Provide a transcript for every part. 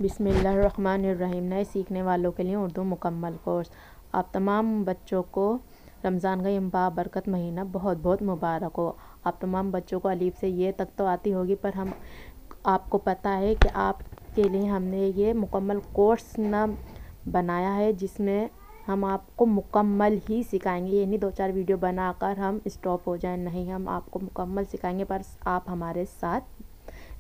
बिस्मिल्लाहिर्रहमानिर्रहीम। नए सीखने वालों के लिए उर्दू मुकम्मल कोर्स। आप तमाम बच्चों को रमज़ान का ये बाबरकत महीना बहुत बहुत मुबारक हो। आप तमाम बच्चों को अलीफ से ये तक तो आती होगी, पर हम आपको पता है कि आपके लिए हमने ये मुकम्मल कोर्स ना बनाया है, जिसमें हम आपको मुकम्मल ही सिखाएंगे। ये नहीं 2-4 वीडियो बनाकर हम स्टॉप हो जाएं, नहीं, हम आपको मुकम्मल सिखाएंगे, पर आप हमारे साथ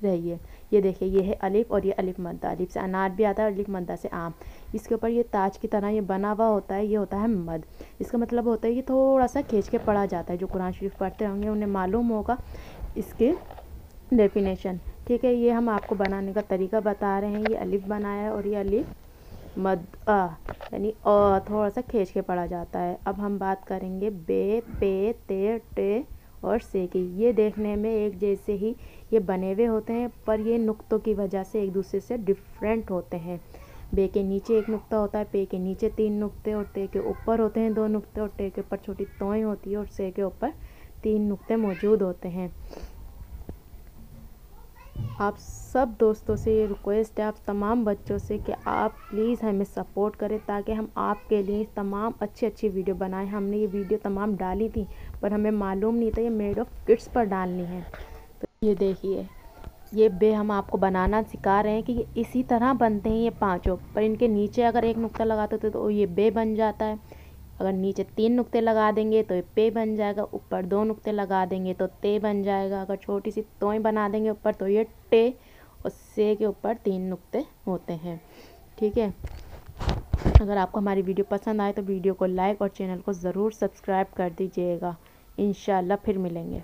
रहिए। ये देखिए, ये है अलिफ और ये अलिफ मद्दा। अलिफ से अनार भी आता है और अलिफ मद्दा से आम। इसके ऊपर ये ताज की तरह ये बना हुआ होता है, ये होता है मद। इसका मतलब होता है कि थोड़ा सा खींच के पढ़ा जाता है। जो कुरान शरीफ पढ़ते होंगे उन्हें मालूम होगा इसके डेफिनेशन। ठीक है, ये हम आपको बनाने का तरीका बता रहे हैं। ये अलिफ बनाया है और ये अलिफ मद यानी थोड़ा सा खींच के पढ़ा जाता है। अब हम बात करेंगे बे, पे, ते, टे और से की। ये देखने में एक जैसे ही ये बने हुए होते हैं, पर ये नुक्तों की वजह से एक दूसरे से डिफरेंट होते हैं। बे के नीचे एक नुक्ता होता है, पे के नीचे 3 नुक्ते और ते के ऊपर होते हैं 2 नुक्ते और टे के ऊपर छोटी तोएं होती है और से के ऊपर 3 नुक्ते मौजूद होते हैं। आप सब दोस्तों से ये रिक्वेस्ट है, आप तमाम बच्चों से, कि आप प्लीज़ हमें सपोर्ट करें ताकि हम आपके लिए तमाम अच्छी अच्छी वीडियो बनाएं। हमने ये वीडियो तमाम डाली थी, पर हमें मालूम नहीं था ये मेड ऑफ किड्स पर डालनी है। तो ये देखिए, ये बे हम आपको बनाना सिखा रहे हैं कि ये इसी तरह बनते हैं ये पांचों, पर इनके नीचे अगर एक नुक्ता लगाते तो ये बे बन जाता है। अगर नीचे 3 नुक्ते लगा देंगे तो ये पे बन जाएगा, ऊपर 2 नुक्ते लगा देंगे तो ते बन जाएगा। अगर छोटी सी तोएं बना देंगे ऊपर तो ये टे, और से के ऊपर 3 नुक्ते होते हैं। ठीक है, अगर आपको हमारी वीडियो पसंद आए तो वीडियो को लाइक और चैनल को ज़रूर सब्सक्राइब कर दीजिएगा। इंशाल्लाह फिर मिलेंगे।